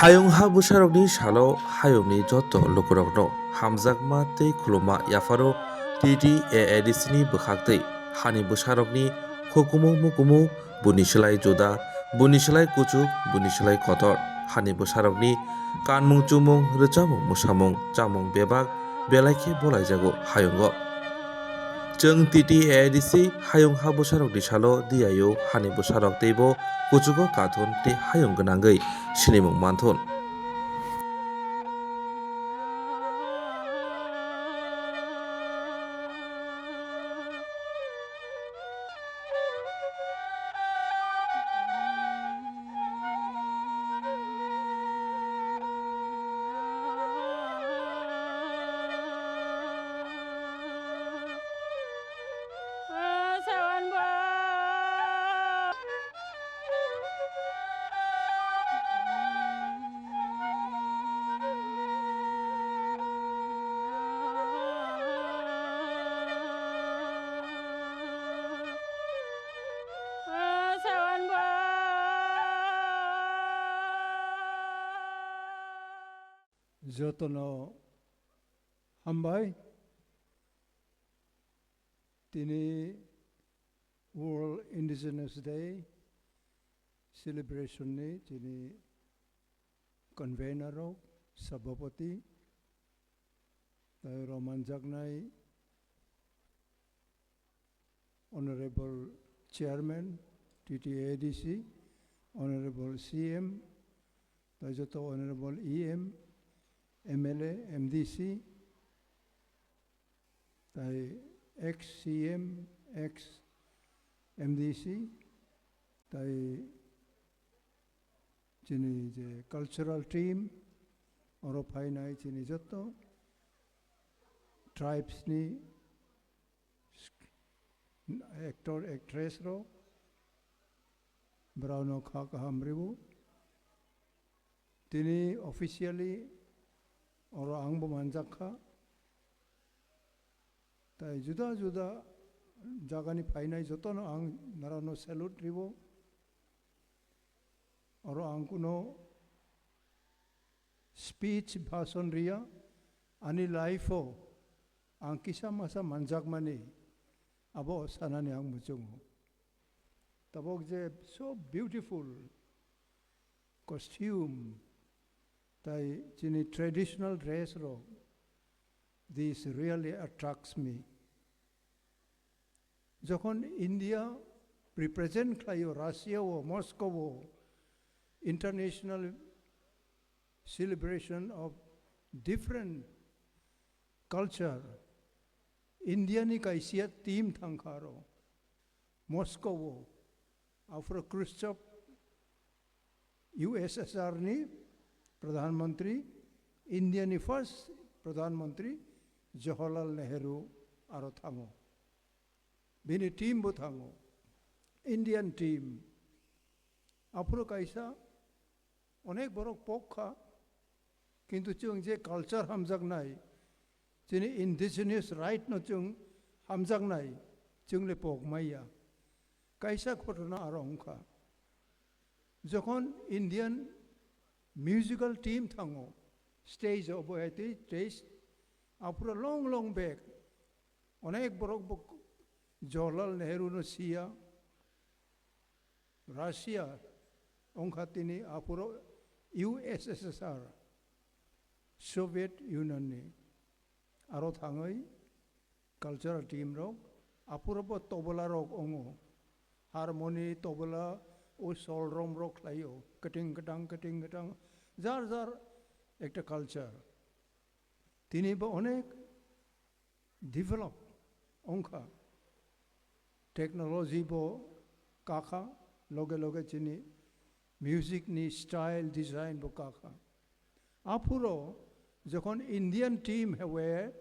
Hayong ha busharokni salo hayongni joto lukurokno hamjakma tei khuluma yafaro TTAADC ni bwkhak hani busharokni hukumu mukumu buni slai juda buni slai kuchuk buni slai kotor hani busharokni kanmung chumung rwchabung musamung chamung bebak belaikhe bolaijago hayongo Jeng TTAADC hayong ha busharokni salo diayo hani busharok teibo kuchugo kathun tei hayong gwnangwi sinimung manthun Jotono Hambai Tini World Indigenous Day celebration ni tini convener sabapati tayo romanjaknai Honorable Chairman TTAADC Honorable CM tayo joto Honorable EM MLA, MDC, tai ex-CM, ex-MDC, tai chini je cultural team, oro phainai chini joto, tribes ni actor, actress ro, brauno khakahamribu, tini officially Oro ang bumanjakha, tai juda jagani phainai jotono ang narano salute ribo, oro ang kuno speech bhason ria, ani lifeo ang kisa masa manjak mani, abo sanani ang muchungo. Tabok je so beautiful costume. Tai chini traditional dress ro, this really attracts me. Jokhon India represent khlayo Russia o Moscow o international celebration of different culture. India ni kaisia team thangkaro Moscow o after Khrushchev USSR ni Pradhan Mantri, India ni first Pradhan Mantri, Jawaharlal Nehru aro thango. Bini team bo thango. Indian team. Apuro kaisa, onek borok pokha, kintu chung je culture hamjak nai, chini indigenous right no chung hamjak nai, chung le pok maya. Kaisa khotona aro hongkha. Jokhon Indian musical team thango stage obo eti stage apura long back onek borok bok Jawaharlal Nehru no sia Russia ongkhatini apuro USSR Soviet Union ni aro thangai cultural team rok apuro bo tobola rok ongo harmony tobola o sol rom rok layo kating katang jar ekta culture tini bo onek develop ongkha technology bo kakha loge chini music ni style design bo kakha apuro jokhon Indian team were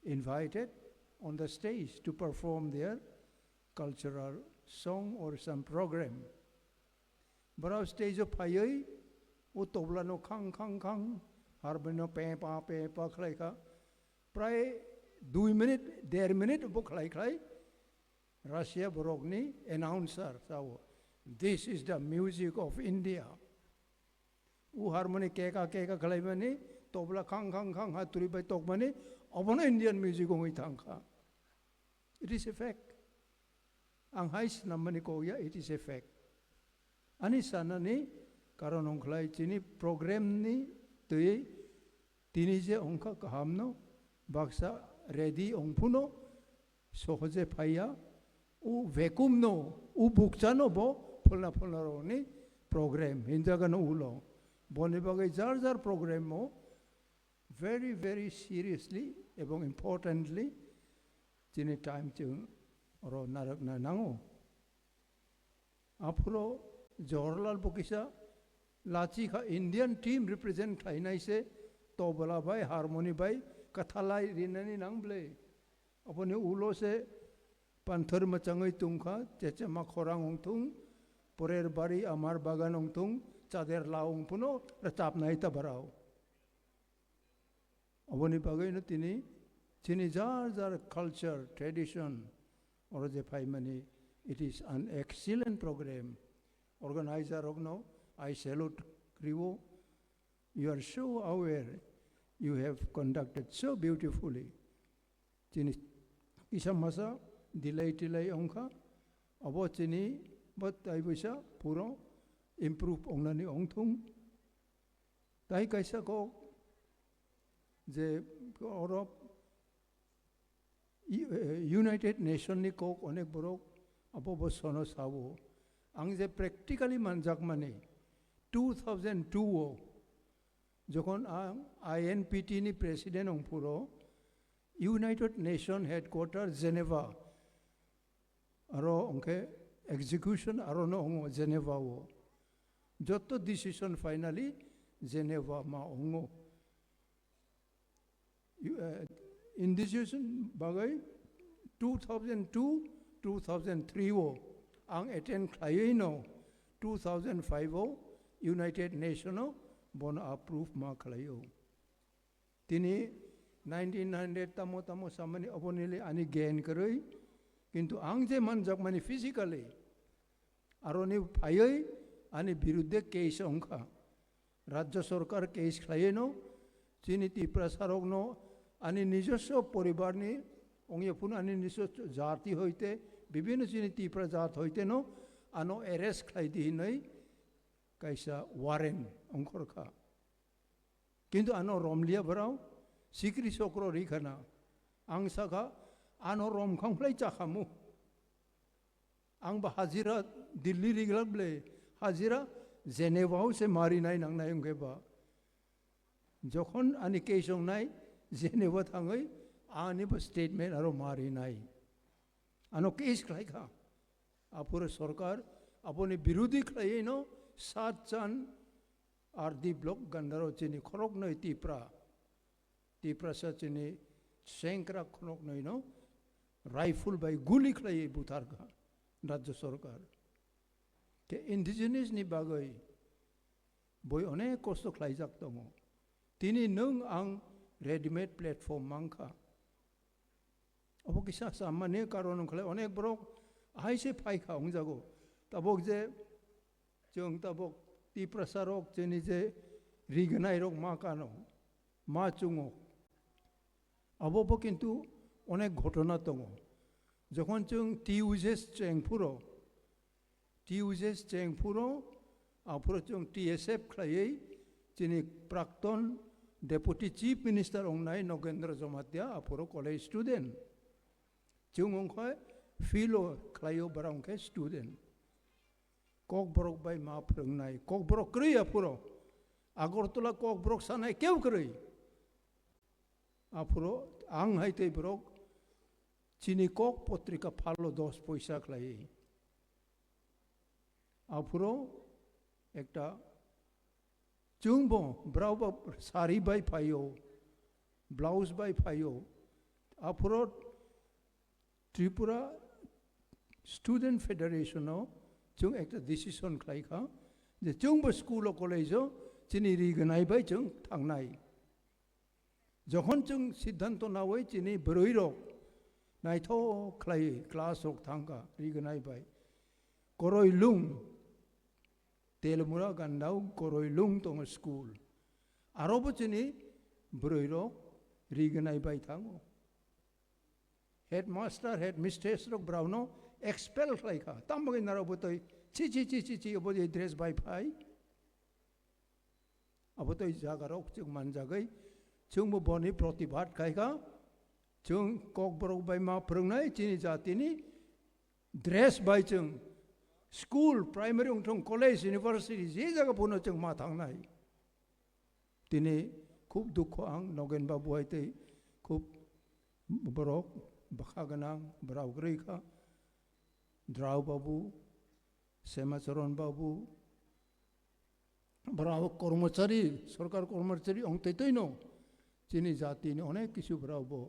invited on the stage to perform their cultural song or some program. Barao stage of payoi, o tobla no khang, harbino pe pa Khwnarikha. Pray 2 minutes, 1.5 minutes bo Khwnarikha. Russia borokni announcer sao. This is the music of India. उ harmony केका खलाई माने तबला खां हातुरी bye तक माने अबनो Indian music होई थांखा it is a fact ang hais namani ko ya it is a fact ani sanani karon ongklai chini program ni tui tini je ongkha kahamno baksa ready ongpuno sohoje phaya u vacuum no u bukchano bo phulna ro ni program hinjaga no ulo boni bagai jar program mo very seriously ebong importantly chini time chung oro narak na nango apro Jawaharlal Bokisa lachi kha Indian team represent thainai se tobala bai harmony bai kathalai rinani nangle apone ulo se panthar machangai tungkha chechama khorang ongtung porer bari amar bagan ongtung chader laung puno ratap nai ta barao aboni bagai no tini chini jar culture tradition or the paimani it is an excellent program organizer ogno I salute Krivo you are so aware you have conducted so beautifully chini isamasa dilai ongkha abo chini but I bisa puro improve ongnani ongthung tai kaisa ko je oro United Nations ni kok onek borok abo bosono sawo ang je practically manjak mane 2002 o jokhon INPT ni president ongpuro United Nations headquarters Geneva aro onke execution aro no ongo Geneva o jotto decision finally Geneva ma ongo indigenous bagai 2002-2003 o ang attend khai no 2005 o United Nations bon approve ma khlai o tini 1900 tamo samani abonile ani gain karoi kintu ang je manjak mani physically aroni phayai ani birudde case ongkha rajya sarkar case khlai no chini tipra sarok no ani নিজস্ব পরিবার নি onge pun ani নিজস্ব জাতি হইতে বিভিন্ন chini tipra জাত হইতে no ano arrest khlai di nei kaisa warren ongkhorkha kintu ano romlia barau sikri sokro rikhana ang saka ano rom khangplai chakhamu ang ba hajira dilli riglable hajira Geneva se mari nai nang nai ongke ba jokhon ani keisong nai Geneva thangai ani ba statement aro mari nai ano case khlai kha apure sarkar apone birudhi khlai no 7 jan ardi block gandaro chini khorok noi tipra sa chini senkra khorok noi no rifle by guli khlai butar kha rajya sarkar ke indigenous ni bagai boy one kosto khlai jak tongo tini nung ang ready-made platform mangkha abo kisa samane karon khlai onek borok aise phai kha ongjago tabok je jong tabok ti prasarok cheni je rignai rok ma kano ma chungo abo bo kintu onek ghotona tongo jokhon chung tiujes chengpuro apuro chung TSF khlai chini prakton Deputy Chief Minister ongnai Nogendra Jomatia apuro college student chung ongkhoi philo khlaio barang ke student kok borok bai ma phrangnai kok borok krei apuro agortala kok borok sanai keu krei apuro ang haite borok chini kok potrika phalo 10 paisa khlai apuro ekta chungbo brauba sari bai phayo blouse bai phayo apuro Tripura Student Federation no chung ekta decision khlai kha je chungbo school o college o chini rignai bai chung thangnai jokhon chung siddhanto nawai chini broi rok naitho khlai class ok thangka rignai bai koroi lung telmura gandau koroi lung tong school arobo chini broiro riganai bai thango headmaster headmistress rok brauno expel khlaika tambagi narobo toi chi obodi dress bai phai abotoi jagarok chung manjagai chung bo boni protibhat khaika chung kok borok bai ma phrungnai chini jatini dress bai chung school primary ungthong college university je jaga puno chung ma thangnai tini khub dukho ang nogen babu haite khub borok bakhaganang braugri kha drau babu semacharon babu brau kormachari sarkar kormachari ongte toino chini jati ni onek kisu brau bo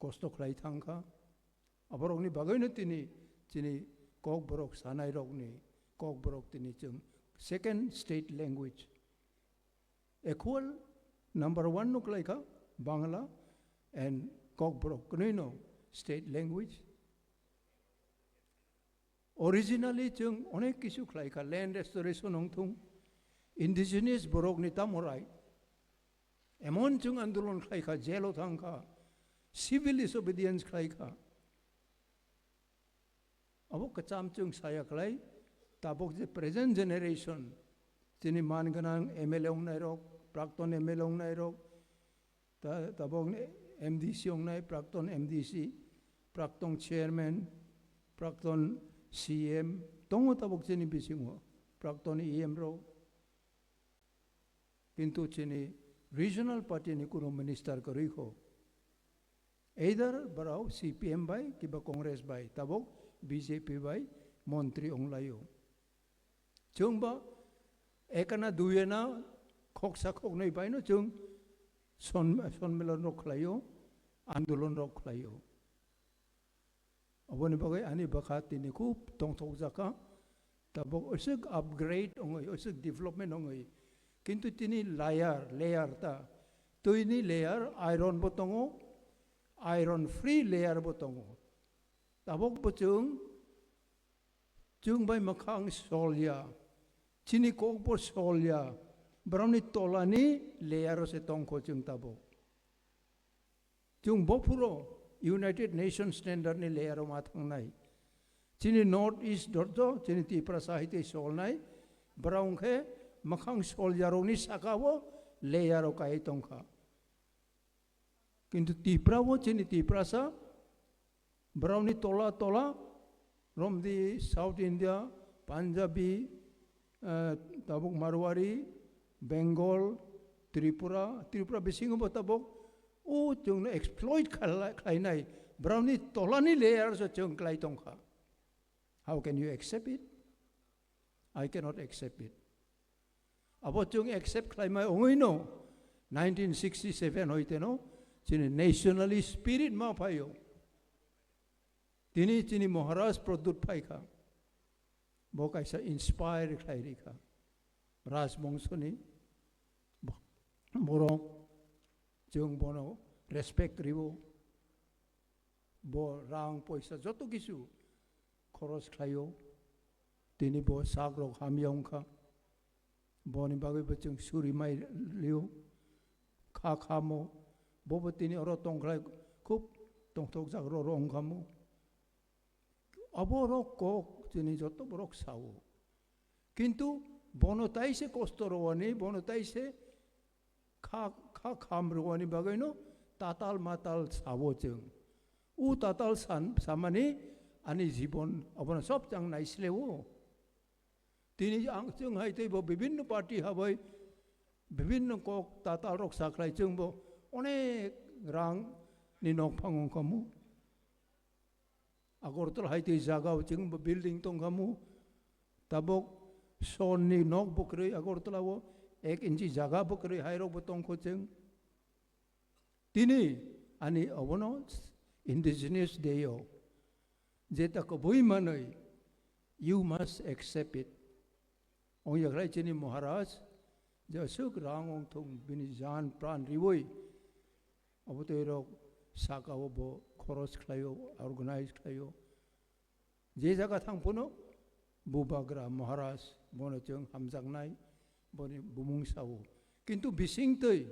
kosto khlai thangkha aborok ni bagaino tini chini kok borok sanai rok ni kok borok tini chung second state language equal number 1 nuk laika bangla and kok borok knoino state language originally chung onek kisu khlaika land restoration ongthung indigenous borok ni tamorai emon chung andolon khlaika jelo thangkha civil disobedience khlaika abo kacham chung saya khlai tabok je present generation chini manganang ml ong nai rok prakton ml ong nai rok tabok mdc ong nai prakton mdc prakton chairman prakton cm tongo tabok chini bisingo prakton em ro kintu chini regional party ni kuno minister karikho either barau cpm bai kiba congress bai tabok bjp bai montri onglayo chungba ekana duyena khoksa khok nei bai no chung sonmelon rok khlayo andolon rok khlayo aboni bagai ani bakhat tini khub tongthok jaka tabok osik upgrade ongoi osik development ongoi kintu tini layer ta toini layer iron botongo iron free layer botongo tabok bochung chung bai makhang solya chini kok por solya browni tolani layer se tongko chung tabok chung bopuro united nations standard ni layer ma thangnai chini north east dorjo chini tipra sahite solnai brown khe makhang solya roni sakawo layer kai tongkha kintu tipra wo chini tipra sa browni tola from the south india punjabi tabuk marwari bengal tripura bisingo tabok o chung exploit khai nai browni tolani layer so chung klai tongkha how can you accept it I cannot accept it abo chung accept khai mai ongoi no 1967 hoite no chini nationalist spirit ma phayo tini chini Maharaj produt phaika bo kaisa inspire khlairika raj bongshoni borok chung bono respect ribo bo rang poisa joto kisu khoros khlayo tini bo sagrok hamyongkha boni bagai bachung suri mai liu kha khamo bobo tini oro tongkhlai khub tongthok jak ro rong khamo aborok kok chini joto borok sawo kintu bono taise kosto rowani bono taise kha kham rowani bagai no tatal matal sawo chung u tatal samani ani jibon abona sob chang naislewo tini ang chung haite bo bibhinno party habai bibhinno kok tatal rok saklai chung bo onek rang ni nok phangong kamu agortol haite jaga chung bo building tong kamu tabok son ni nok bokre agortol wo 1 inchi jaga bokre hairo botong ko chung tini ani abono indigenous deyo jeta ko boi manoi you must accept it ong yakrai chini Maharaj jasuk rangong thong bini jan pran riwoi abotero sakawo bo khoros khlayo organize khlayo je jaga thang puno Bubagra Maharaj bonachung hamjangnai boni bumung sau kintu bising tei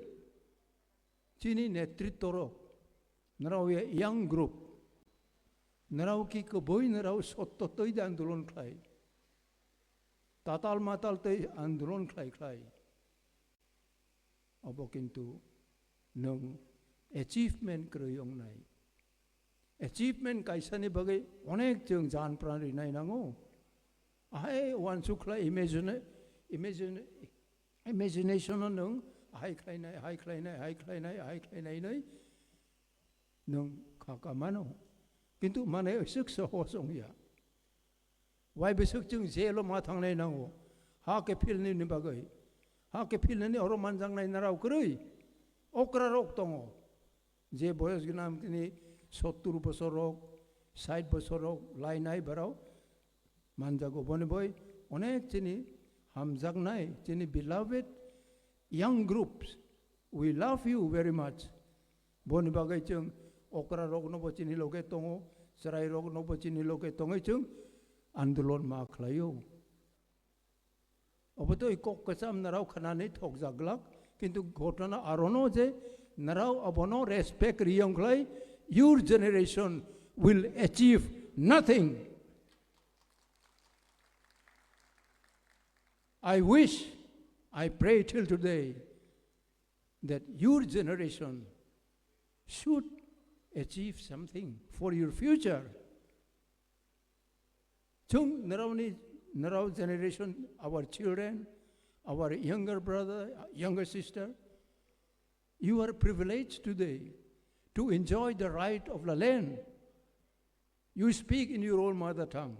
chini netritoro narau young group narau ki koboi narau sotto tei andolon khlai tatal matal tei andolon khlai abo kintu nung achievement kroyong nai achievement kaisani bagai onek jeng jan pran rinai nango ai wan sukla imagination nung ai khlai nai nung khakamano kintu mane suksa hosong ya wai besuk jeng zelo ma thang nai nango ha ke phil ni bagai ha ke phil ni oro manjang nai narau kroi okra rok tongo je boyos ginam ni 70 বছর হোক 60 বছর হোক লাই নাই বারাও মানজাগো বনে বই অনেক চিনি হামজাগ নাই চিনি beloved young groups we love you very much বনে বাগাই চং okra rok no bocini loge tongo sarai rok no bocini loge tongo chung andolon ma khlayo obotoi kok kasam narau khanani thok jaglak kintu ghotona arono je narau abono respect riyong khlai your generation will achieve nothing. I wish, I pray till today that your generation should achieve something for your future. Chung narau generation, our children, our younger brother, younger sister, you are privileged today to enjoy the right of the land. You speak in your own mother tongue.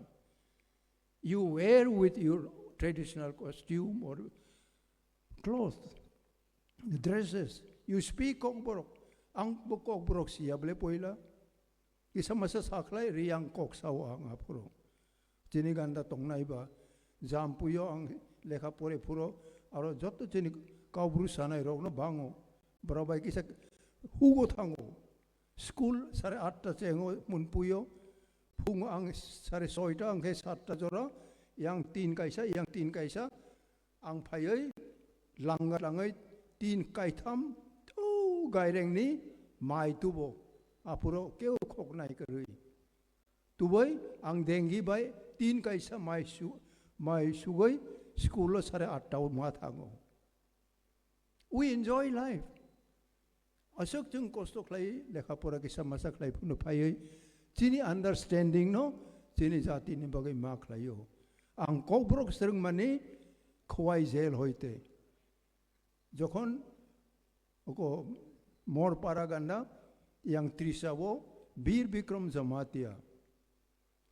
You wear with your traditional costume or clothes, the dresses. You speak kokborok. Ang kokborok siyable poila. Isa masa saklay riyang kok sawa ang apuro. Jiniganda tongnay ba? Jampuyo ang lekha pore puro. Aro joto jinig kaubru sanay rog no bango. Barabay kisa hugo tango. School sare 8 chengo munpuyo phung ang sare 6 ang he 7 jora yang 3 kaisa ang phayoi langai 3 kai tham tu gaireng ni mai tubo apuro keu khok nai karui tuboi ang dengi bai 3 kaisa mai sugoi school lo sare 8 ma thango we enjoy life asok jeng kosto klai lekha pora ki samasa klai puno phayoi chini understanding no chini jati ni bagai ma khlayo ang kokbrok sereng mani khwai jail hoite jokhon oko mor paraganda yang trisawo bir bikram jamatia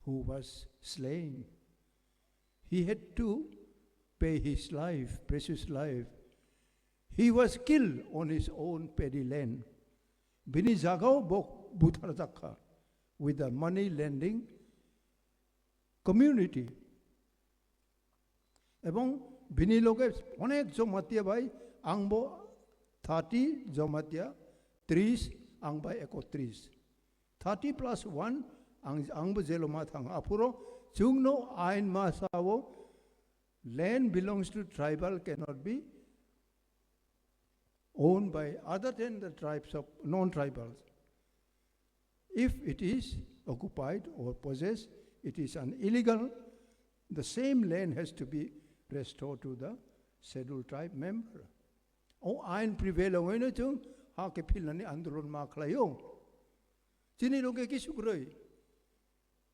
who was slain he had to pay his life precious life. He was killed on his own paddy land. Bini jagao bok buthar jakha with the money lending community. Ebong bini loge onek jomatia bai angbo 30 jomatia 30 ang bai 31. 30 plus 1 angbo jeloma thang apuro chungno ain ma sawo land belongs to tribal cannot be owned by other than the tribes of non-tribals. If it is occupied or possessed, it is an illegal. The same land has to be restored to the scheduled tribe member. O ain prevail away na chung ha ke philani andolon ma khlayo. Chini loge kisukroi.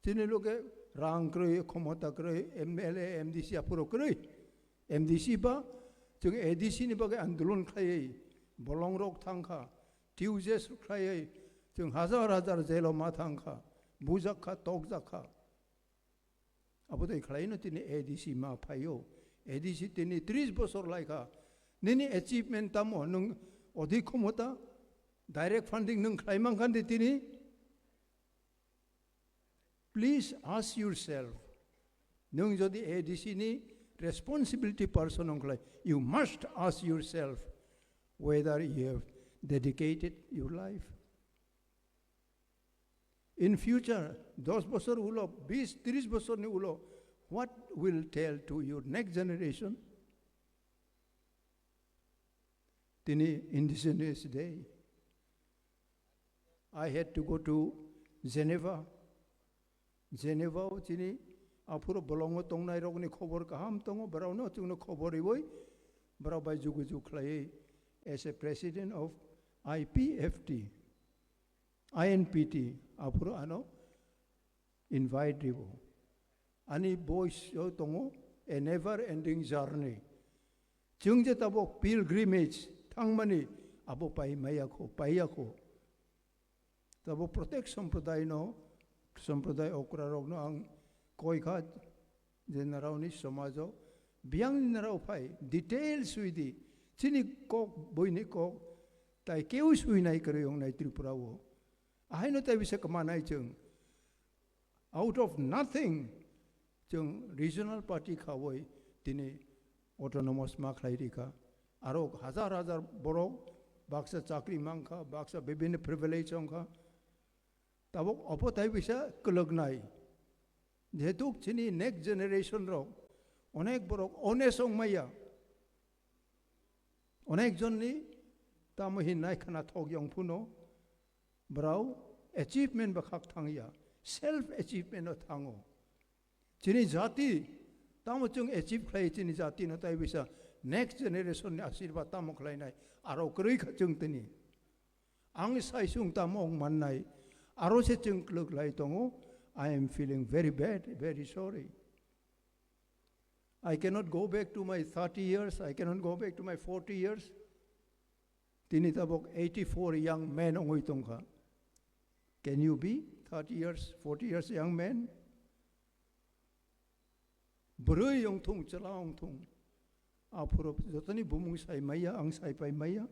Chini loge rang kroi khomota kroi MLA MDC apuro kroi. MDC ba chung ADC ni bagai andolon khlai bolong rok thangkha tiujes khlai chung hazar jelo ma thangkha bujakha tokjakha abodai khlai no tini ADC ma phayo ADC tini 30 bosor laika nini achievement tamo nung odhik khomota direct funding nung khlai mang khan tini please ask yourself nung jodi ADC ni responsibility person onglai you must ask yourself whether you have dedicated your life. In future, 10 bosor ulo, 20-30 bosor ni ulo, what will tell to your next generation? Tini Indigenous Day. I had to go to Geneva. Geneva tini apuro bolongo tong nai rog ni khobor kaham tongo barau no chung no khobor iboy barau bai jugu ju khlai as a president of IPFT INPT apuro ano invite ribo ani boys yo tongo a never ending journey chung je tabo pilgrimage thangmani abo pai maya ko tabo protect sampradaya no sampradaya okra rog no ang koi kha je narau ni samajo biang ni narau pai details suidi chini kok boini kok tai keu sui nai karyong nai tripura wo ai no tai bisa kamanai chung out of nothing chung regional party khawoi tini autonomous ma Khwnarikha aro hazar borok baksa chakri mangkha baksa bibhin privilege ongkha tabok opo tai bisa kolognai jehetu chini next generation rok onek borok onesong maya onek jon ni tamohin nai khana thok yong phuno brau achievement bakhak thangya self achievement o thango chini jati tamo chung achieve khlai chini jati no tai bisa next generation ni asirbat tamo khlai nai aro kroi kha chung tini ang sai sung tamong man nai aro se chung kluk lai tongo I am feeling very bad, very sorry. I cannot go back to my 30 years. I cannot go back to my 40 years. Tinitabok 84 young men ongoy tongka. Can you be 30 years, 40 years young men? Beroy yung tung chala yung tung. Apuro jotani bumung sai maya ang sai pai maya.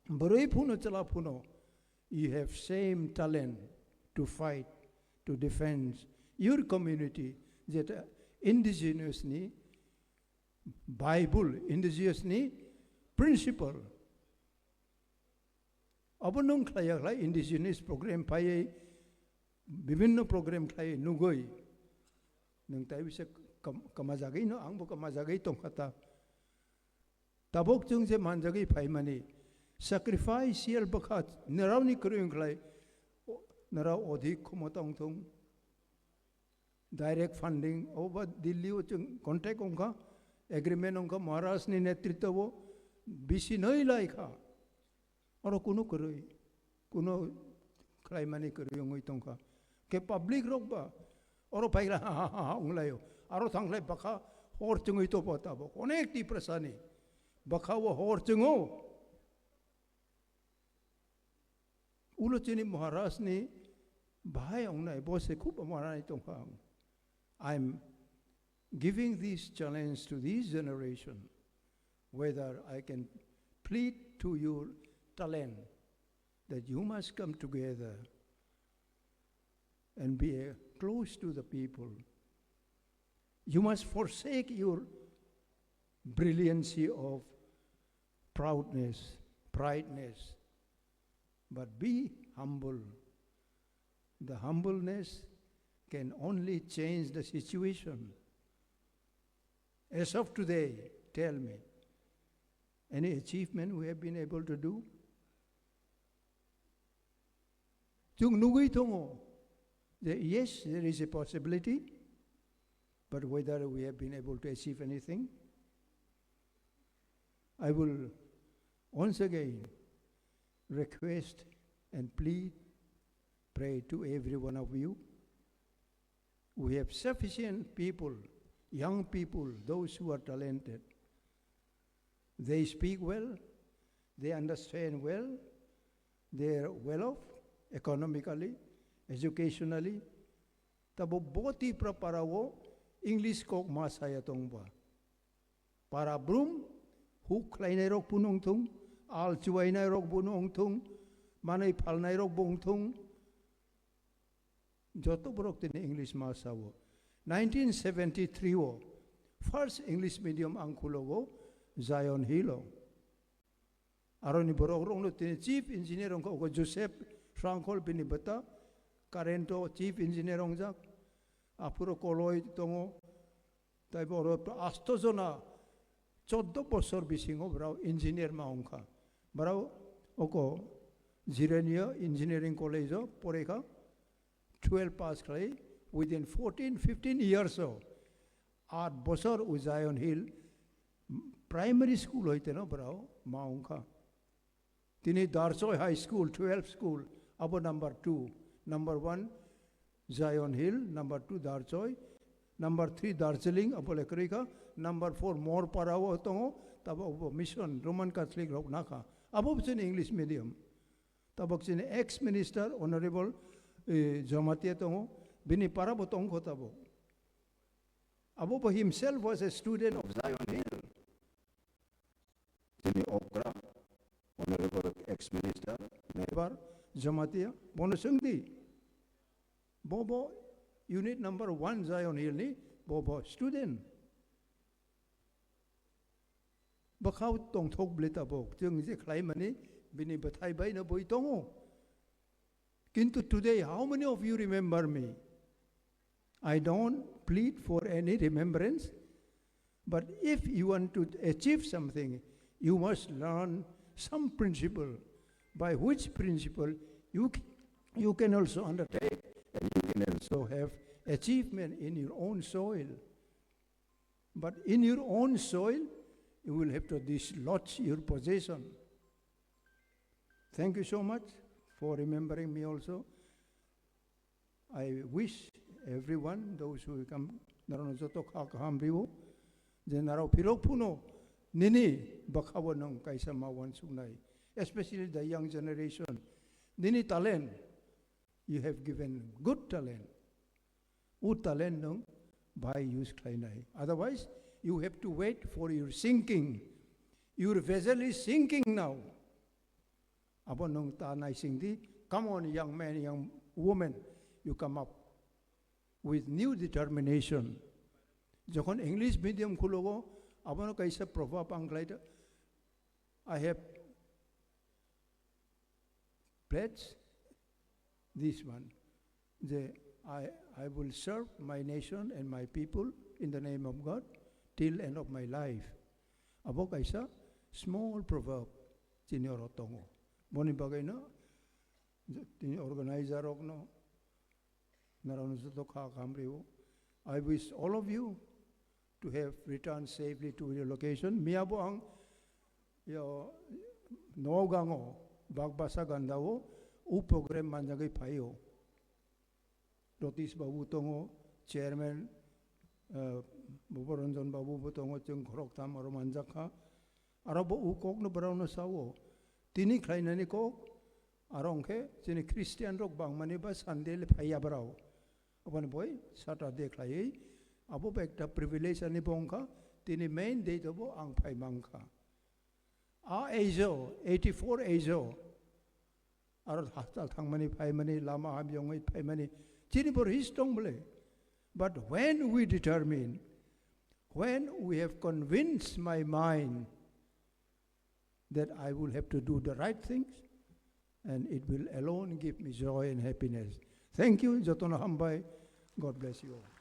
Beroy puno chala puno. You have same talent to fight, to defend your community. That indigenous ni Bible, indigenous ni principle. Abonong klaya klay indigenous program paye bibinno program klay nugoy. Nung tayo bisa kamazagay no ang kamazagay tong kata. Tabok chung se manjagay pay mani sacrifice yel bakat naraw ni kruyong klay naraw odhik kumotong tung direct funding over Delhi chung contact ongka agreement ongka Maharashtra ni netritwa wo bisi noi lai kha aro kuno krui kuno klay mani kruyong itong ka ke public rok ba aro paila ha onglayo aro thanglay baka hor chung ito po tabo onek ti prasani baka wo hor chungo ulo chini Maharashtra ni Bhai ongnai bose kup amaranai tongkang. I'm giving this challenge to this generation, whether I can plead to your talent that you must come together and be close to the people. You must forsake your brilliancy of proudness, prideness, but be humble. The humbleness can only change the situation. As of today, tell me, any achievement we have been able to do? Yes, there is a possibility, but whether we have been able to achieve anything, I will once again request and plead, pray to every one of you. We have sufficient people, young people, those who are talented. They speak well, they understand well, they are well off economically, educationally. Tabo boti praparawo English kok masaya tongba. Para brum huk lainay rok punong tung, al chuay na rok punong tung, manay pal na rok bong tung. Joto borok tini English masawo. 1973 wo, first English medium ang kulogo, Zion Hilo. Aron ni borok rong no tini chief engineer ko Joseph Hrangkhawl binibata, Karento chief engineer ong jak. 앞으로 꼴로이 동호 তাইপর আস্তজনা 14 বছর বিসিংও বরাও engineer মাউংখা বরাও ওকো জিরেনিয়া engineering college পড়েখা 12 pass খাই within 14-15 years 8 বছর উজায়ন hill primary school হইতে না বরাও মাউংখা তিনি দারচয় high school 12 school আবো number 2 number 1 জায়ন hill number 2 দারচয় Number 3 Darjeeling apole Khwnarikha, number 4 More Parawo tongo tabo mission Roman Catholic rok naka abo bchen English medium tabo bchen ex minister honorable Jamatia tongo bini parabo tongo tabo abo himself was a student of Zion Hill tini okra honorable ex minister nebar Jamatia bono sengdi bobo Unit number 1 Zion Hill ni bobo student bakhaw tong thok bleta bok jeng je khlai mani bini bathai bai na boi tongo kintu today how many of you remember me I don't plead for any remembrance but if you want to achieve something you must learn some principle by which principle you can also undertake and you can also have achievement in your own soil. But in your own soil, you will have to dislodge your possession. Thank you so much for remembering me also. I wish everyone, those who come, Naronozoto Kakamriwo, General Piropuno, Nini, Bakawanong Kaisama Wansunai, especially the young generation. Nini talent. You have given good talent. U talent nung by use kleinai. Otherwise, you have to wait for your sinking. Your vessel is sinking now. Abon nung ta nai singdi. Come on, young man, young woman, you come up with new determination. Jokon English medium kulogo, abon kaisa proverb anglaita. I have pledged this one, I will serve my nation and my people in the name of God till end of my life. Abo kaisa small proverb senior otongo. Boni bagay na tini organizer ok no narono to kha kamriwo. I wish all of you to have returned safely to your location. Miabo ang yo nogango bagbasa gandawo u program manjagay payo. Rotis babu tongo chairman Bubaranjan babu tongo chung khorok tam aro manjakha arabo u kok no barano sawo tini khlainani kok arongke chini Christian rok bangmani ba Sunday le phaya barao apani boy Saturday khlai abo ekta privilege ani bongkha tini main date abo ang phai mangkha a ejo 84 ejo aro hastal thangmani phaimani lama hamyongoi phaimani chini bor histong bole but when we determine when we have convinced my mind that I will have to do the right things and it will alone give me joy and happiness. Thank you, Jotono Hambai. God bless you all.